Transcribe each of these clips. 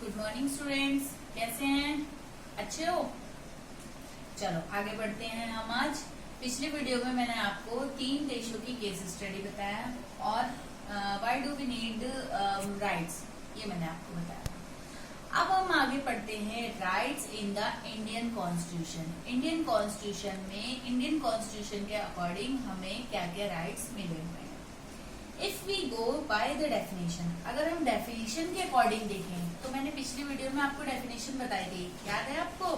Good morning students, कैसे हैं? अच्छे हो? चलो आगे बढ़ते हैं हम आज। पिछले वीडियो में मैंने आपको 3 देशों की केस स्टडी बताया और why do we need rights, ये मैंने आपको बताया। अब हम आगे पढ़ते हैं rights in the Indian constitution. Indian constitution में इंडियन कॉन्स्टिट्यूशन के अकॉर्डिंग हमें क्या क्या राइट्स मिले हुए हैं। If we go by the definition, अगर हम डेफिनेशन के अकॉर्डिंग देखें तो मैंने पिछली वीडियो में आपको डेफिनेशन बताई थी, याद है आपको,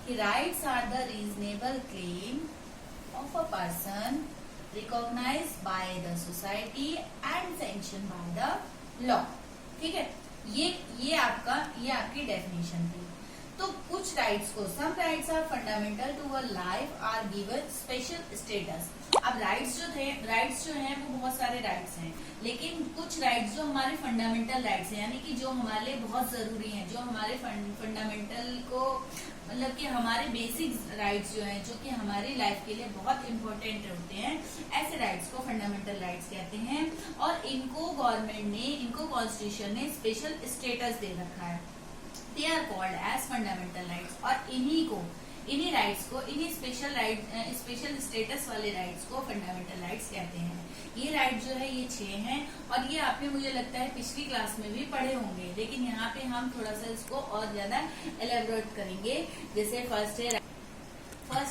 कि rights are the reasonable claim of a person recognised by the society and sanction by the law. ठीक है, ये आपकी डेफिनेशन थी। तो कुछ राइट्स को, some rights are fundamental to a life are given special status. अब राइट्स जो हैं वो बहुत सारे राइट्स हैं, लेकिन कुछ राइट्स जो हमारे फंडामेंटल राइट्स हैं, यानी कि जो हमारे लिए बहुत जरूरी हैं, जो हमारे फंडामेंटल को मतलब कि हमारे बेसिक राइट्स जो हैं, जो कि हमारी लाइफ के लिए बहुत इंपॉर्टेंट होते हैं, ऐसे राइट्स को फंडामेंटल राइट्स कहते हैं। और इनको कॉन्स्टिट्यूशन ने स्पेशल स्टेटस दे रखा है। They are called as fundamental rights. और इन्हीं राइट्स को, इन्हीं स्पेशल स्टेटस वाले राइट्स को फंडामेंटल राइट्स कहते हैं। ये राइट जो है ये 6 हैं और ये आपने, मुझे लगता है, पिछली क्लास में भी पढ़े होंगे, लेकिन यहाँ पे हम थोड़ा सा इसको और ज्यादा एलेबोरेट करेंगे। जैसे फर्स्ट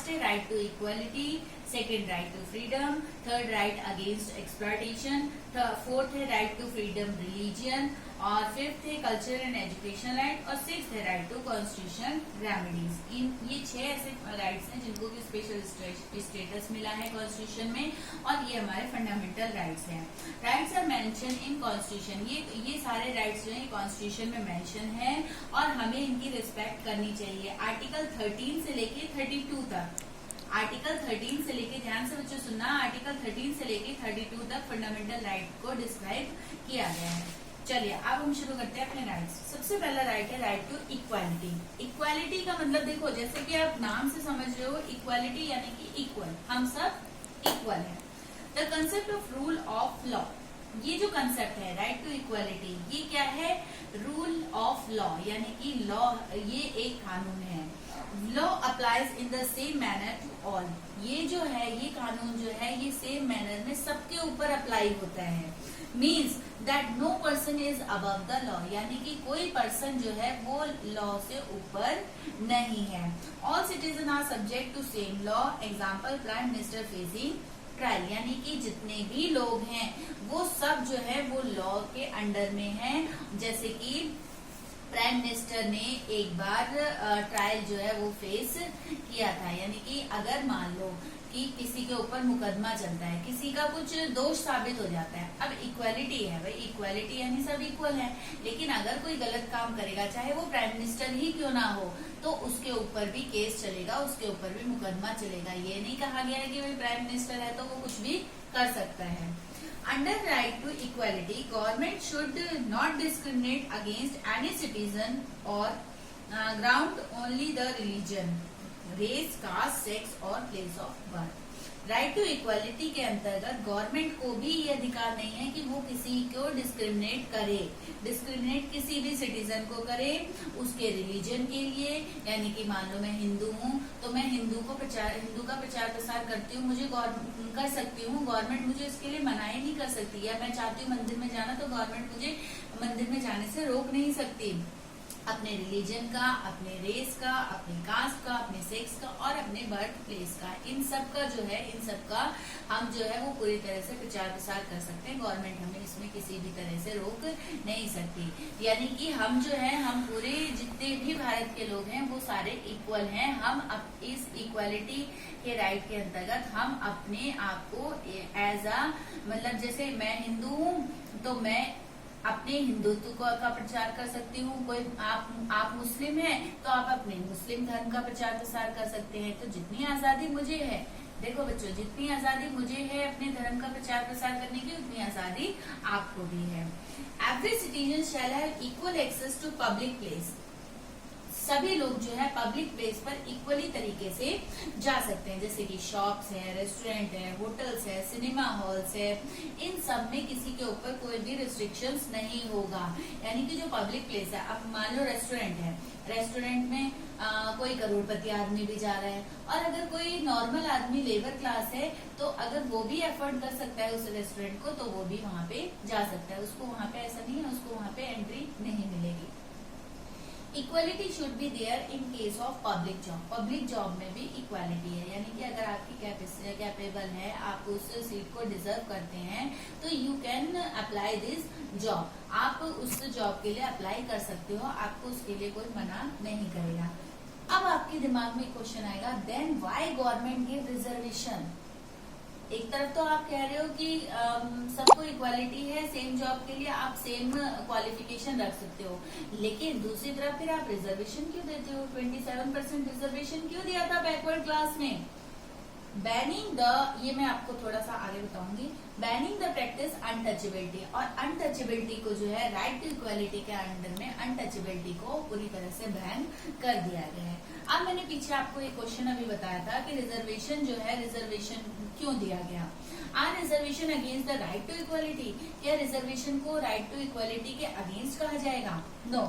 है right to equality, second right to freedom, third right against exploitation, fourth है राइट टू फ्रीडम रिलीजियन, और फिफ्थ है कल्चर एंड एजुकेशन राइट, और सिक्स्थ है राइट टू कॉन्स्टिट्यूशन रेमेडीज। ये 6 ऐसे राइट्स हैं जिनको की स्पेशल स्टेटस मिला है कॉन्स्टिट्यूशन में, और ये हमारे फंडामेंटल राइट्स हैं। Rights are mention in constitution. ये सारे राइट्स जो है कॉन्स्टिट्यूशन में मेंशन है और हमें इनकी रिस्पेक्ट करनी चाहिए। आर्टिकल 13 से लेके 32 तक, आर्टिकल 13 से लेके, ध्यान से बच्चों सुनना, आर्टिकल 13 से लेके 32 तक फंडामेंटल राइट को डिस्क्राइब किया गया है। चलिए अब हम शुरू करते हैं अपने राइट्स। सबसे पहला राइट है राइट टू इक्वालिटी। इक्वालिटी का मतलब देखो, जैसे कि आप नाम से समझ रहे हो, इक्वालिटी यानी कि इक्वल, हम सब इक्वल हैं। The concept of rule of law, ये जो कंसेप्ट है राइट टू इक्वालिटी, ये क्या है? रूल ऑफ लॉ, यानी कि लॉ, ये एक कानून है। Law applies in the same manner to all. ये जो है, ये कानून जो है, ये सेम मैनर में सबके ऊपर अप्लाई होता है। Means that no person is above the law, यानी कि कोई पर्सन जो है वो लॉ से ऊपर नहीं है। All citizen are subject to same law. Example, prime minister facing trial, यानी कि जितने भी लोग हैं वो सब जो है वो लॉ के अंडर में हैं। जैसे कि प्राइम मिनिस्टर ने एक बार ट्रायल जो है वो फेस किया था, यानी कि अगर मान लो कि किसी के ऊपर मुकदमा चलता है, किसी का कुछ दोष साबित हो जाता है, अब इक्वालिटी है भाई, इक्वालिटी यानी सब इक्वल है, लेकिन अगर कोई गलत काम करेगा, चाहे वो प्राइम मिनिस्टर ही क्यों ना हो, तो उसके ऊपर भी केस चलेगा, उसके ऊपर भी मुकदमा चलेगा। ये नहीं कहा गया है कि भाई प्राइम मिनिस्टर है तो वो कुछ भी कर सकता है। Under right to equality, government should not discriminate against any citizen or ground only the religion, race, caste, sex or place of birth. Right to equality के अंतर्गत गवर्नमेंट को भी ये अधिकार नहीं है कि वो किसी को डिस्क्रिमिनेट करे, डिस्क्रिमिनेट किसी भी सिटीजन को करे उसके रिलीजन के लिए। यानी कि मान लो मैं हिंदू हूँ तो मैं हिंदू का प्रचार प्रसार करती हूँ, मुझे कर सकती हूँ, गवर्नमेंट मुझे इसके लिए मना ही नहीं कर सकती। या मैं चाहती हूँ मंदिर में जाना तो गवर्नमेंट मुझे मंदिर में जाने से रोक नहीं सकती। अपने रिलीजन का, अपने रेस का, अपने कास्ट का, अपने सेक्स का और अपने बर्थ प्लेस का, इन सब का जो है, इन सब का हम जो है वो पूरी तरह से प्रचार प्रसार कर सकते हैं। गवर्नमेंट हमें इसमें किसी भी तरह से रोक नहीं सकती। यानी कि हम जो है, हम पूरे जितने भी भारत के लोग हैं वो सारे इक्वल हैं। हम अब इस इक्वालिटी के राइट के अंतर्गत हम अपने आप को एज अ, मतलब जैसे मैं हिंदू हूँ तो मैं अपने हिंदुत्व का प्रचार कर सकती हूँ। कोई आप मुस्लिम हैं तो आप अपने मुस्लिम धर्म का प्रचार प्रसार कर सकते हैं। तो जितनी आजादी मुझे है, देखो बच्चों, जितनी आजादी मुझे है अपने धर्म का प्रचार प्रसार करने की, उतनी आजादी आपको भी है। Every citizen shall have equal access to public place. सभी लोग जो है पब्लिक प्लेस पर इक्वली तरीके से जा सकते हैं, जैसे कि शॉप्स है, रेस्टोरेंट है, होटल्स है, सिनेमा हॉल्स है, इन सब में किसी के ऊपर कोई भी रिस्ट्रिक्शंस नहीं होगा। यानी कि जो पब्लिक प्लेस है, अब मान लो रेस्टोरेंट है, रेस्टोरेंट में कोई करोड़पति आदमी भी जा रहा है, और अगर कोई नॉर्मल आदमी लेबर क्लास है तो अगर वो भी अफोर्ड कर सकता है उस रेस्टोरेंट को, तो वो भी वहां पे जा सकता है। उसको वहां पे ऐसा नहीं है, उसको वहां पे एंट्री नहीं मिलेगी। Equality should be there in case of public job. Public job में भी इक्वालिटी है, यानी कि अगर आपकी कैपेबल है, आप उस सीट को डिजर्व करते हैं, तो you can apply this job. आप उस जॉब के लिए अप्लाई कर सकते हो, आपको उसके लिए कोई मना नहीं करेगा। अब आपके दिमाग में क्वेश्चन आएगा, then why government give reservation. एक तरफ तो आप कह रहे हो कि सबको इक्वालिटी है, सेम जॉब के लिए आप सेम क्वालिफिकेशन रख सकते हो, लेकिन दूसरी तरफ फिर आप रिजर्वेशन क्यों देते हो? 27% रिजर्वेशन क्यों दिया था बैकवर्ड क्लास में? बैनिंग द, ये मैं आपको थोड़ा सा आगे बताऊंगी, बैनिंग द प्रैक्टिस अनटचेबिलिटी। और अनटचेबिलिटी को जो है राइट टू इक्वालिटी के अंडर में अनटचेबिलिटी को पूरी तरह से बैन कर दिया गया है। अब मैंने पीछे आपको एक क्वेश्चन अभी बताया था कि रिजर्वेशन जो है, रिजर्वेशन क्यों दिया गया? Are reservation against the right to equality? क्या रिजर्वेशन को राइट टू इक्वालिटी के अगेंस्ट कहा जाएगा? No,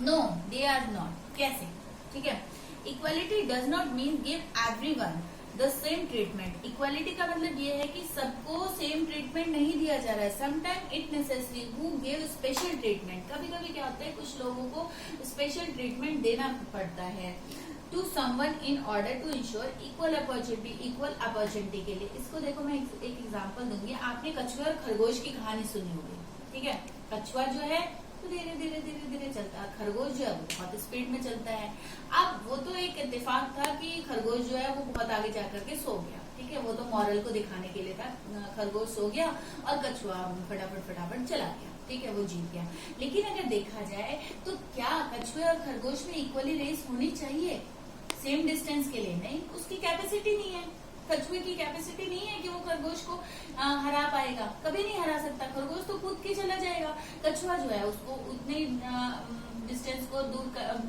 no, they are not. कैसे? ठीक है, equality does not mean give everyone the same treatment. Equality का मतलब ये है कि सबको सेम ट्रीटमेंट नहीं दिया जा रहा है। Sometime it necessary who give special treatment. कभी कभी क्या होता है, कुछ लोगों को स्पेशल ट्रीटमेंट देना पड़ता है to someone in order to ensure equal opportunity के लिए। इसको देखो, मैं एक एग्जांपल दूंगी। आपने कछुआ और खरगोश की कहानी सुनी होगी, ठीक है? कछुआ जो है तो धीरे धीरे धीरे धीरे चलता है, खरगोश जो है वो बहुत स्पीड में चलता है। अब वो तो एक इत्तेफाक था कि खरगोश जो है वो बहुत आगे जाकर के सो गया, ठीक है? वो तो मॉरल को दिखाने के लिए था। खरगोश सो गया और कछुआ फटाफट चला गया, ठीक है? वो जीत गया। लेकिन अगर देखा जाए तो क्या कछुए और खरगोश में इक्वली रेस होनी चाहिए सेम डिस्टेंस के लिए? नहीं, उसकी कैपेसिटी नहीं है। कछुए की कैपेसिटी नहीं है कि वो खरगोश को हरा पाएगा, कभी नहीं हरा सकता। खरगोश तो कूद के चला जाएगा, कछुआ जो है उसको उतने डिस्टेंस को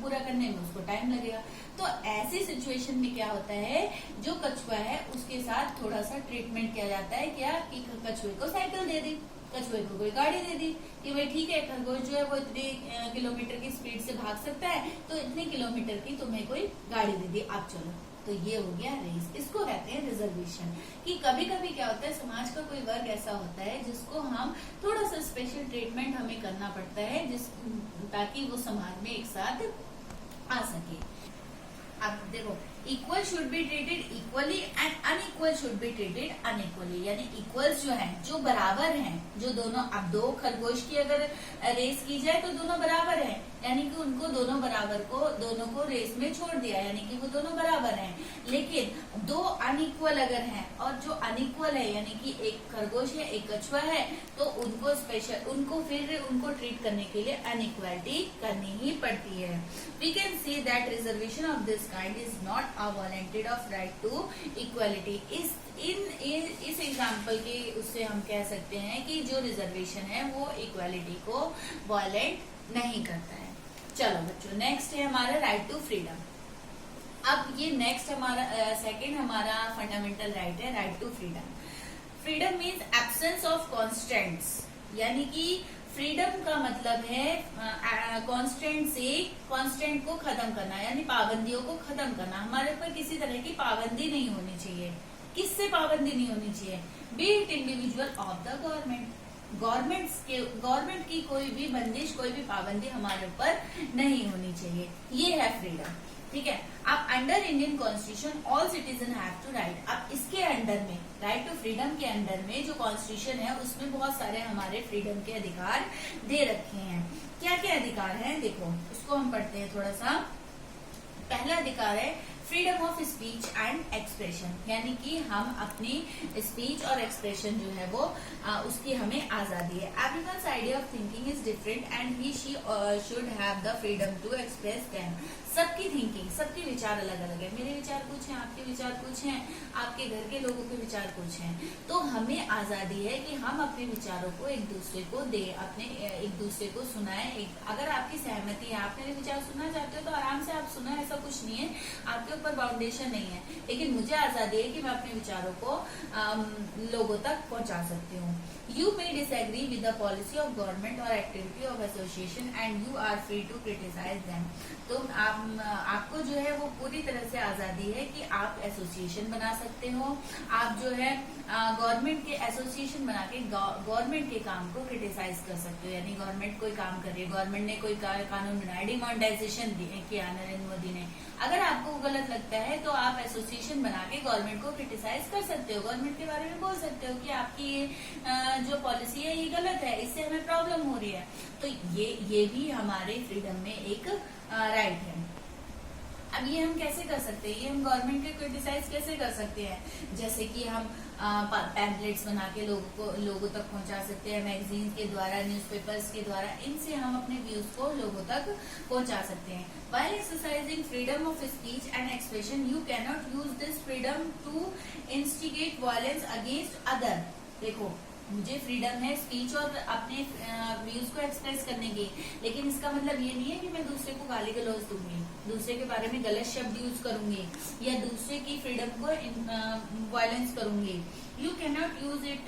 पूरा करने में उसको टाइम लगेगा। तो ऐसी सिचुएशन में क्या होता है, जो कछुआ है उसके साथ थोड़ा सा ट्रीटमेंट किया जाता है। क्या कि कछुए को साइकिल दे दी, कछुए को कोई गाड़ी दे दी कि भाई ठीक है, खरगोश जो है वो इतने किलोमीटर की स्पीड से भाग सकता है, तो इतने किलोमीटर की तुम्हें कोई गाड़ी दे दी, आप चलो। तो ये हो गया रेस। इसको कहते हैं रिजर्वेशन। कि कभी कभी क्या होता है, समाज का कोई वर्ग ऐसा होता है जिसको हम थोड़ा सा स्पेशल ट्रीटमेंट हमें करना पड़ता है, ताकि वो समाज में एक साथ आ सके। अब देखो, equal should be treated equally and unequal should be treated unequally. यानी इक्वल्स जो हैं, जो बराबर हैं, जो दोनों, अब दो खरगोश की अगर रेस की जाए तो दोनों बराबर हैं, यानी कि उनको दोनों को रेस में छोड़ दिया, यानी कि वो दोनों बराबर हैं। लेकिन दो अनइक्वल अगर हैं, और जो अनइक्वल है यानी कि एक खरगोश है एक कछुआ है, तो उनको उनको ट्रीट करने के लिए अनइक्वालिटी करनी ही पड़ती है। We can see that reservation of this kind is not a warranted of right to equality। इस एग्जाम्पल के उससे हम कह सकते हैं कि जो रिजर्वेशन है वो इक्वालिटी को वॉलेंट नहीं करता है। चलो बच्चों, नेक्स्ट है हमारा राइट टू फ्रीडम। अब ये नेक्स्ट हमारा सेकंड हमारा फंडामेंटल राइट है, right to freedom. Freedom means absence of constraints, यानी कि फ्रीडम का मतलब है कांस्टेंट को खत्म करना, यानी पाबंदियों को खत्म करना। हमारे ऊपर किसी तरह की पाबंदी नहीं होनी चाहिए। किससे पाबंदी नहीं होनी चाहिए? B it individual of the government की कोई भी बंदिश, कोई भी पाबंदी हमारे ऊपर नहीं होनी चाहिए। ये है फ्रीडम, ठीक है? अब under Indian constitution all citizen have to right. अब इसके अंडर में, राइट टू फ्रीडम के अंडर में जो कॉन्स्टिट्यूशन है उसमें बहुत सारे हमारे फ्रीडम के अधिकार दे रखे हैं। क्या क्या अधिकार हैं देखो, उसको हम पढ़ते हैं थोड़ा सा। पहला अधिकार है freedom of speech and expression, यानी कि हम अपनी स्पीच और एक्सप्रेशन जो है वो उसकी हमें आजादी है। Everyone's idea of thinking is different and he she should have the freedom to express them. सबकी थिंकिंग, सबके विचार अलग अलग है। मेरे विचार कुछ हैं, आपके विचार कुछ हैं, आपके घर के लोगों के विचार कुछ हैं। तो हमें आजादी है कि हम अपने विचारों को एक दूसरे को दे, अपने एक दूसरे को सुनाएं। अगर आपकी सहमति है, आप मेरे विचार सुनना चाहते हो तो आराम से आप सुनो, ऐसा कुछ नहीं है, आपके ऊपर बाउंडेशन नहीं है। लेकिन मुझे आजादी है कि मैं अपने विचारों को लोगों तक पहुंचा सकती हूँ। You may disagree with the policy of government or activity of association and you are free to criticize them। तो आपको जो है वो पूरी तरह से आजादी है कि आप एसोसिएशन बना सकते हो, आप जो है गवर्नमेंट के एसोसिएशन बना के गवर्नमेंट के काम को क्रिटिसाइज कर सकते हो। यानी गवर्नमेंट कोई काम कर रही है, गवर्नमेंट ने कोई कानून बनाया, डिमोनेटाइजेशन किया नरेंद्र मोदी ने, अगर आपको गलत लगता है तो आप एसोसिएशन बना के गवर्नमेंट को क्रिटिसाइज कर सकते हो, गवर्नमेंट के बारे में बोल सकते हो कि आपकी ये जो पॉलिसी है ये गलत है, इससे हमें प्रॉब्लम हो रही है। तो ये भी हमारे फ्रीडम में एक राइट है। अब ये हम कैसे कर सकते हैं, ये हम गवर्नमेंट के क्रिटिसाइज कैसे कर सकते हैं, जैसे कि हम पैम्पलेट्स बना के लोगों तक पहुंचा सकते हैं, मैगजीन के द्वारा, न्यूज़पेपर्स के द्वारा, इनसे हम अपने व्यूज को लोगों तक पहुंचा सकते हैं। While exercising freedom of speech and expression, you cannot use this freedom to instigate violence against other। देखो, मुझे फ्रीडम है स्पीच और अपने व्यूज को एक्सप्रेस करने की, लेकिन इसका मतलब ये नहीं है कि मैं दूसरे को गाली गलौज दूंगी, दूसरे के बारे में गलत शब्द यूज करूंगी या दूसरे की फ्रीडम को वायलेंस करूंगी। You can not use it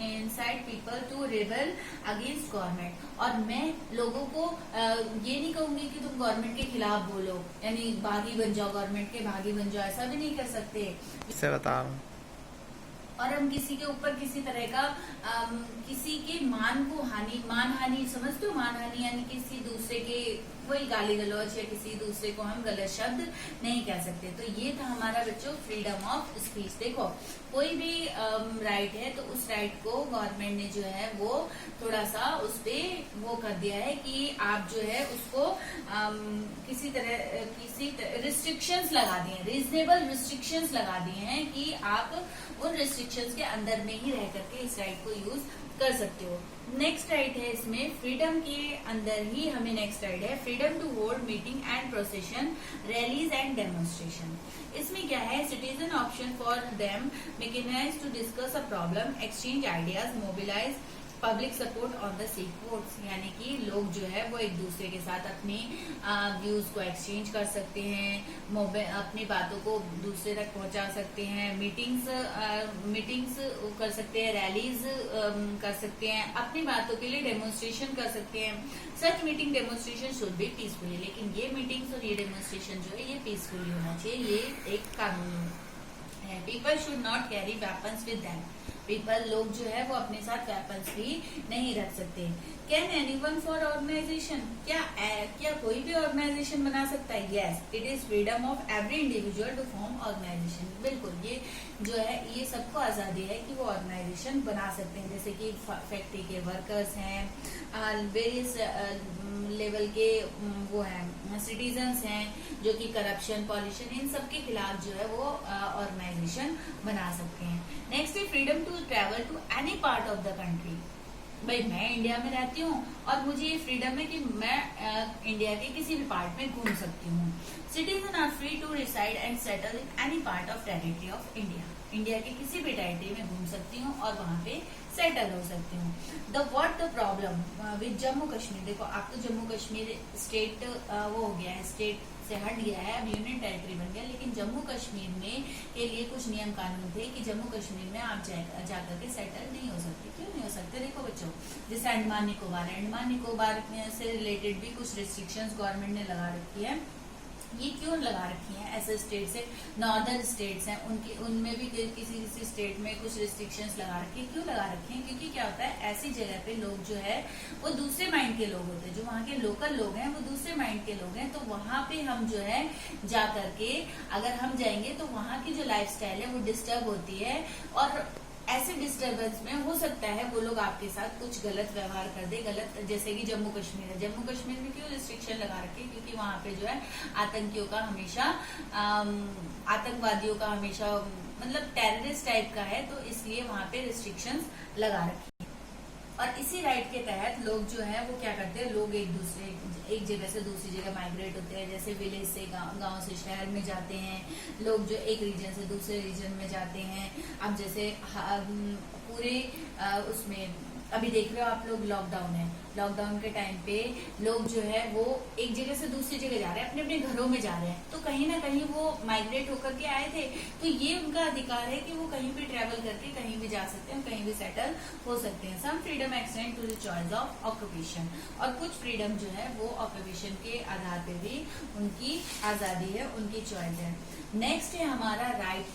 inside people to rebel against government. और मैं लोगों को ये नहीं कहूंगी कि तुम गवर्नमेंट के खिलाफ बोलो, यानी बागी बन जाओ, गवर्नमेंट के बागी बन जाओ, ऐसा भी नहीं कर सकते। इससे बताओ। और हम किसी के ऊपर किसी तरह का किसी के मान हानि समझते हो, मान हानि यानी किसी दूसरे के वही गाली गलौज या किसी दूसरे को हम गलत शब्द नहीं कह सकते। तो ये था हमारा बच्चों फ्रीडम ऑफ स्पीच। देखो, कोई भी राइट है तो उस राइट को गवर्नमेंट ने जो है वो थोड़ा सा उस पे वो कर दिया है कि आप जो है उसको किसी तरह रिस्ट्रिक्शंस लगा दिए, रीजनेबल रिस्ट्रिक्शंस लगा दिए हैं कि आप उन रिस्ट्रिक्शंस के अंदर में ही रह करके इस राइट को यूज कर सकते हो। नेक्स्ट राइट है इसमें, फ्रीडम के अंदर ही हमें नेक्स्ट राइट है, freedom to hold meeting and procession, rallies and demonstration. इसमें क्या है, citizen option for them mechanize to discuss a problem, exchange ideas, mobilise public support on the sake votes. यानी कि लोग जो है वो एक दूसरे के साथ अपनी व्यूज को एक्सचेंज कर सकते हैं, अपनी बातों को दूसरे तक पहुंचा सकते हैं, मीटिंग्स कर सकते हैं, रैलीज कर सकते हैं, अपनी बातों के लिए डेमोन्स्ट्रेशन कर सकते हैं। Such meeting demonstration should be peacefully. लेकिन ये मीटिंग्स और ये डेमोन्स्ट्रेशन जो है ये पीसफुली होना चाहिए, ये एक कानून है। People should not carry weapons with them. People लोग जो है वो अपने साथ वेपन्स भी नहीं रख सकते। कैन एनीवन फॉर ऑर्गेनाइजेशन, क्या कोई भी ऑर्गेनाइजेशन बना सकता है? Yes, it is freedom of every individual to form organisation. बिल्कुल, ये जो है ये सबको आजादी है कि वो ऑर्गेनाइजेशन बना सकते हैं। जैसे कि फैक्ट्री के वर्कर्स हैं, वेरियस लेवल के वो हैं, सिटीजन्स हैं जो कि करप्शन, पॉल्यूशन, इन सब के खिलाफ जो है वो ऑर्गेनाइजेशन बना सकते हैं। नेक्स्ट है freedom to travel to any part of the country. भाई मैं इंडिया में रहती हूँ और मुझे ये फ्रीडम है कि मैं इंडिया के किसी भी पार्ट में घूम सकती हूँ। Citizen are free to reside and settle in any part of territory of India. India के किसी भी टेरिटरी में घूम सकती हूँ और वहाँ पे सेटल हो सकती हूँ। The problem with Jammu Kashmir, देखो आप तो जम्मू कश्मीर स्टेट वो हो गया है, स्टेट से हट गया है, अब यूनियन टेरिटरी बन गया। लेकिन जम्मू कश्मीर में के लिए कुछ नियम कानून थे कि जम्मू कश्मीर में आप जाकर के सेटल नहीं हो सकते। क्यों नहीं हो सकते? देखो बच्चों, जैसे अंडमान निकोबार से रिलेटेड भी कुछ रिस्ट्रिक्शंस गवर्नमेंट ने लगा रखी है। ये क्यों लगा रखी हैं? ऐसे स्टेट से नॉर्दर्न स्टेट्स हैं, उनमें भी किसी स्टेट में कुछ रिस्ट्रिक्शंस लगा रखी है। क्यों लगा रखी हैं? क्योंकि क्या होता है, ऐसी जगह पे लोग जो है वो दूसरे माइंड के लोग होते हैं, जो वहाँ के लोकल लोग हैं वो दूसरे माइंड के लोग हैं। तो वहाँ पे हम जो है जा करके अगर हम जाएंगे तो वहाँ की जो लाइफस्टाइल है वो डिस्टर्ब होती है और ऐसे डिस्टरबेंस में हो सकता है वो लोग आपके साथ कुछ गलत व्यवहार कर दे, गलत, जैसे कि जम्मू कश्मीर है, जम्मू कश्मीर में क्यों रिस्ट्रिक्शन लगा रखी है, क्योंकि वहां पे जो है आतंकियों का हमेशा आतंकवादियों का हमेशा मतलब टेररिस्ट टाइप का है, तो इसलिए वहां पे रिस्ट्रिक्शंस लगा रखी है। और इसी राइट के तहत लोग जो है वो क्या करते हैं, लोग एक जगह से दूसरी जगह माइग्रेट होते हैं, जैसे विलेज से गांव से शहर में जाते हैं, लोग जो एक रीजन से दूसरे रीजन में जाते हैं। अब जैसे पूरे उसमें अभी देख रहे हो आप लोग, लॉकडाउन है, लॉकडाउन के टाइम पे लोग जो है वो एक जगह से दूसरी जगह जा रहे हैं, अपने अपने घरों में जा रहे हैं, तो कहीं ना कहीं वो माइग्रेट होकर के आए थे, तो ये उनका अधिकार है कि वो कहीं भी ट्रेवल करके कहीं भी जा सकते हैं, कहीं भी सेटल हो सकते हैं। Some freedom extend to the choice of occupation, और कुछ फ्रीडम जो है वो ऑक्यूपेशन के आधार पे भी उनकी आजादी है, उनकी चॉइस है। नेक्स्ट है हमारा राइट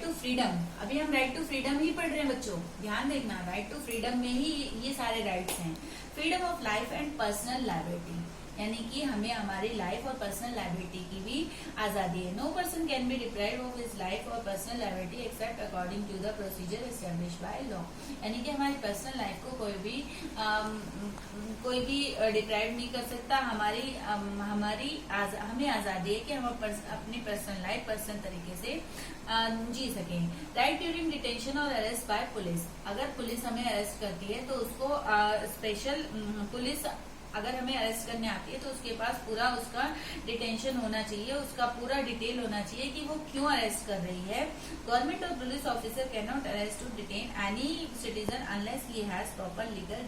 टू फ्रीडम। अभी हम राइट टू फ्रीडम ही पढ़ रहे हैं बच्चों, ध्यान देखना, राइट टू फ्रीडम में ही ये सारे राइट्स हैं। Freedom of life and personal liability, यानी कि हमें हमारी लाइफ और पर्सनल लायबिलिटी की भी आजादी है। No person can be deprived of his life और personal liability except according to the procedure establish by law, यानी कि हमारी पर्सनल लाइफ को कोई भी डिप्राइव नहीं कर सकता। हमें आजादी है कि हम अपनी पर्सनल लाइफ पर्सनल तरीके से जी सकें। राइट ड्यूरिंग डिटेंशन और अरेस्ट बाय पुलिस, अगर पुलिस हमें अरेस्ट करती है तो उसको स्पेशल पुलिस अगर हमें अरेस्ट करने आती है तो उसके पास पूरा उसका डिटेंशन होना चाहिए, उसका पूरा डिटेल होना चाहिए कि वो क्यों अरेस्ट कर रही है। गवर्नमेंट और police officer can not arrest to detain any citizen unless he has proper legal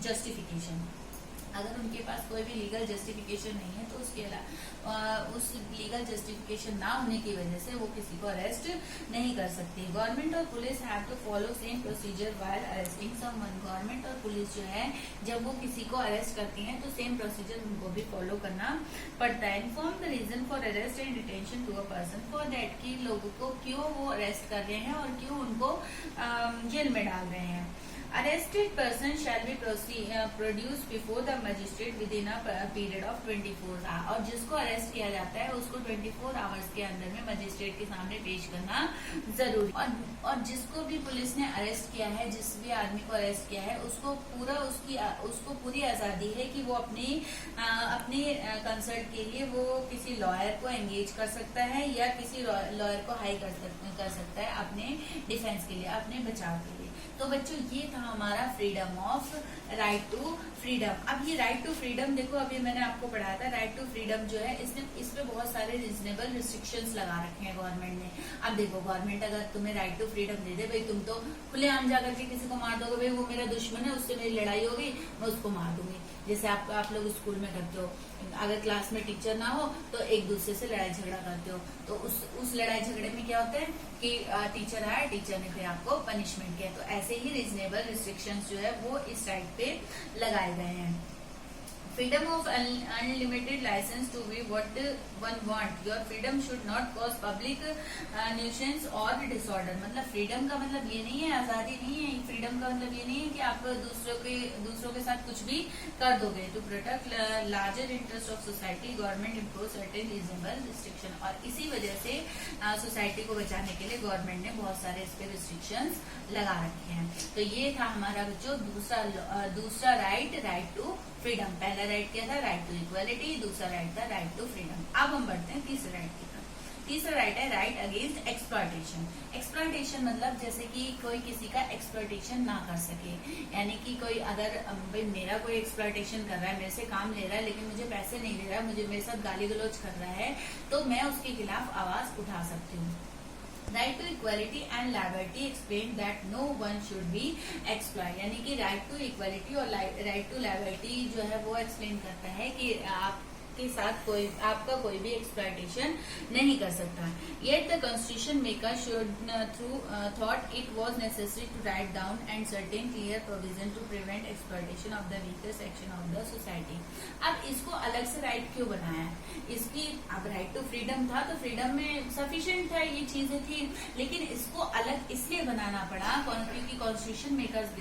justification. अगर उनके पास कोई भी लीगल जस्टिफिकेशन नहीं है तो उसके उस लीगल जस्टिफिकेशन ना होने की वजह से वो किसी को अरेस्ट नहीं कर सकती। गवर्नमेंट और police have to follow same procedure while arresting someone, government और पुलिस जो है जब वो किसी को अरेस्ट करती हैं तो सेम प्रोसीजर उनको भी फॉलो करना पड़ता है। Inform the reason for arrest and detention to a person for that, कि लोगों को क्यों वो अरेस्ट कर रहे हैं और क्यों उनको जेल में डाल रहे हैं। Arrested person shall be produced before the magistrate within a period of 24 hours, और जिसको अरेस्ट किया जाता है उसको 24 आवर्स के अंदर में मजिस्ट्रेट के सामने पेश करना जरूरी। और जिसको भी पुलिस ने अरेस्ट किया है, जिस भी आदमी को अरेस्ट किया है, उसको पूरी आजादी है कि वो अपने कंसल्ट के लिए वो किसी लॉयर को एंगेज कर सकता है या किसी लॉयर को हाई कर सकता है अपने डिफेंस के लिए, अपने बचाव के लिए। तो बच्चों ये था हमारा freedom of right to freedom. अब ये राइट टू फ्रीडम देखो, अभी मैंने आपको पढ़ाया था, राइट टू फ्रीडम जो है इसमें बहुत सारे रीजनेबल रिस्ट्रिक्शंस लगा रखे हैं गवर्नमेंट ने। अब देखो, गवर्नमेंट अगर तुम्हें राइट टू फ्रीडम दे दे, भाई तुम तो खुलेआम जाकर के किसी को मार दोगे, भाई वो मेरा दुश्मन है, उससे मेरी लड़ाई होगी, मैं उसको मार दूंगी। जैसे आप लोग स्कूल में करते हो, अगर क्लास में टीचर ना हो तो एक दूसरे से लड़ाई झगड़ा करते हो, तो उस लड़ाई झगड़े में क्या होता है कि टीचर आया, टीचर ने फिर आपको पनिशमेंट किया। तो ऐसे ही रीजनेबल रिस्ट्रिक्शंस जो है वो इस राइट पे लगाए गए हैं। Freedom of unlimited licence to be what one want, your freedom should not cause public nuisance और डिसऑर्डर। मतलब फ्रीडम का मतलब ये नहीं है, आजादी नहीं है, फ्रीडम का मतलब ये नहीं है कि आप दूसरों के साथ कुछ भी कर दोगे। To protect larger interest of society, government impose certain reasonable restriction, और इसी वजह से सोसाइटी को बचाने के लिए गवर्नमेंट ने बहुत सारे इस पे रिस्ट्रिक्शंस लगा रखे हैं। तो ये था हमारा बच्चों दूसरा राइट टू फ्रीडम। पहला राइट क्या था, राइट टू इक्वालिटी, दूसरा राइट था राइट टू फ्रीडम। अब हम बढ़ते हैं तीसरे राइट की तरफ। तीसरा राइट है राइट अगेंस्ट एक्सप्लॉयटेशन। एक्सप्लॉयटेशन मतलब जैसे कि कोई किसी का एक्सप्लॉयटेशन ना कर सके, यानी कि कोई अगर भाई मेरा कोई एक्सप्लॉयटेशन कर रहा है, मेरे से काम ले रहा है लेकिन मुझे पैसे नहीं दे रहा है, मुझे मेरे साथ गाली गलौज कर रहा है, तो मैं उसके खिलाफ आवाज उठा सकती हूँ। Right to equality and liability explain that no one should be exploited, यानी कि राइट टू इक्वालिटी और राइट टू लायबिलिटी जो है वो एक्सप्लेन करता है कि आपके साथ आपका कोई भी एक्सप्लॉयटेशन नहीं कर सकता। Yet the constitution maker should thought it was necessary to write down and certain clear provision to prevent exploitation of the weaker section of the society. अब इसको अलग से राइट क्यों बनाया? इसकी अब राइट टू फ्रीडम था तो फ्रीडम में सफिशिएंट था, ये चीजें थी, लेकिन इसको अलग इसलिए बनाना पड़ा क्योंकि कॉन्स्टिट्यूशन मेकर्स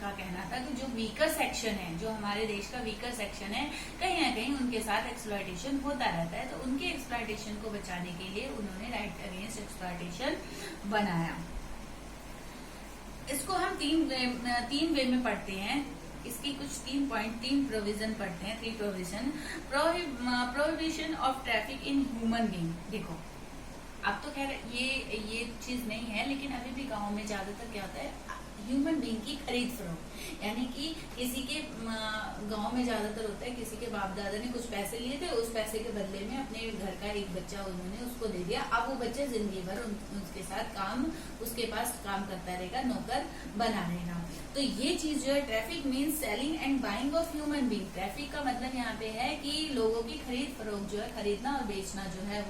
का कहना था कि जो वीकर सेक्शन है, जो हमारे देश का वीकर सेक्शन है, कहीं ना कहीं उनके साथ एक्सप्लॉयटेशन होता रहता है, तो उनके एक्सप्लॉयटेशन को बचाने के लिए उन्होंने राइट अगेंस्ट एक्सप्लॉयटेशन बनाया। इसको हम तीन वे में पढ़ते हैं। इसकी कुछ 3 प्रोविजन पढ़ते हैं। 3 provision. Prohibition of traffic in human being. देखो अब तो खैर ये चीज नहीं है, लेकिन अभी भी गांव में ज्यादातर क्या होता है, ह्यूमन बीइंग की खरीद फरोख्त, यानी कि किसी के गांव में ज्यादातर होता है किसी के बाप दादा ने कुछ पैसे लिए थे, उस पैसे के बदले में अपने घर का एक बच्चा उन्होंने उसको दे दिया। अब वो बच्चा जिंदगी भर उसके साथ उसके पास काम करता रहेगा, नौकर बना रहेगा। तो ये चीज जो है traffic means selling and buying of human being. Traffic का मतलब यहाँ पे है कि लोगों की खरीद फरोख्त जो है, खरीदना और बेचना जो है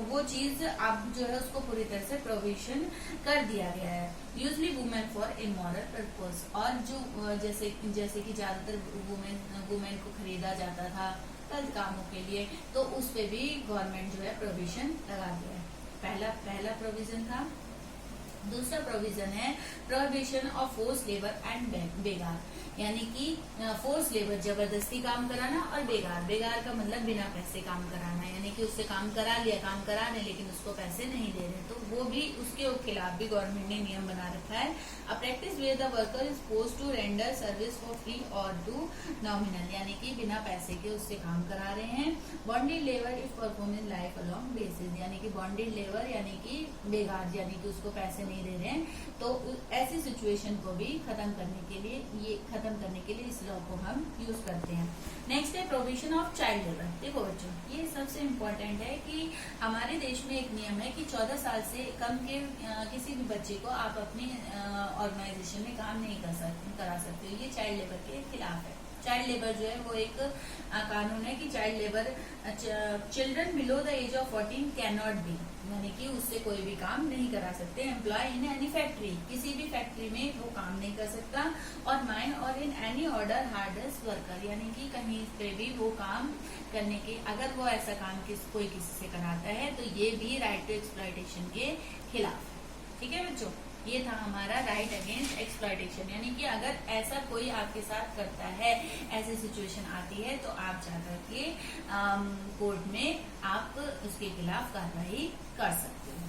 वो चीज अब जो है उसको पूरी तरह से प्रोविजन कर दिया गया है। Usually women for immoral purpose. और जो जैसे कि ज्यादातर वुमेन को खरीदा जाता था गलत कामों के लिए, तो उस पे भी गवर्नमेंट जो है प्रोविजन लगा दिया है। पहला प्रोविजन था। दूसरा प्रोविजन है prohibition of force labour and begar, यानी कि फोर्स लेबर जबरदस्ती काम कराना, और बेगार का मतलब बिना पैसे काम कराना, यानी कि उससे काम करा रहे लेकिन उसको पैसे नहीं दे रहे, तो वो भी उसके खिलाफ भी गवर्नमेंट ने नियम बना रखा है। A practice where the worker is forced to render service for free और टू नॉमिनल, यानी कि बिना पैसे के उससे काम करा रहे हैं। Bonded labour is perform in life along basis, यानी कि बॉन्डेड लेबर यानी कि बेगार, यानी कि उसको पैसे नहीं दे रहे हैं, तो ऐसी सिचुएशन को भी खत्म करने के लिए इस लॉ को हम यूज करते हैं। नेक्स्ट है प्रोविजन ऑफ चाइल्ड लेबर। देखो बच्चों, ये सबसे इम्पोर्टेंट है कि हमारे देश में एक नियम है कि 14 साल से कम के किसी भी बच्चे को आप अपनी ऑर्गेनाइजेशन में काम नहीं करा सकते। ये चाइल्ड लेबर के खिलाफ है। चाइल्ड लेबर जो है वो एक कानून है कि child labour children below the age of 14 can not be, यानी कि उससे कोई भी काम नहीं करा सकते। एम्प्लॉय इन एनी फैक्ट्री, किसी भी फैक्ट्री में वो काम नहीं कर सकता। और माइन और in any order hardest worker, यानी कि कहीं पे भी वो काम करने के, अगर वो ऐसा काम कोई किसी से कराता है तो ये भी राइट टू एक्सप्लॉयटेशन के खिलाफ है। ठीक है बच्चों, ये था हमारा राइट अगेंस्ट एक्सप्लॉयटेशन, यानी कि अगर ऐसा कोई आपके साथ करता है, ऐसी सिचुएशन आती है, तो आप जाकर के कोर्ट में आप उसके खिलाफ कार्रवाई कर सकते हो।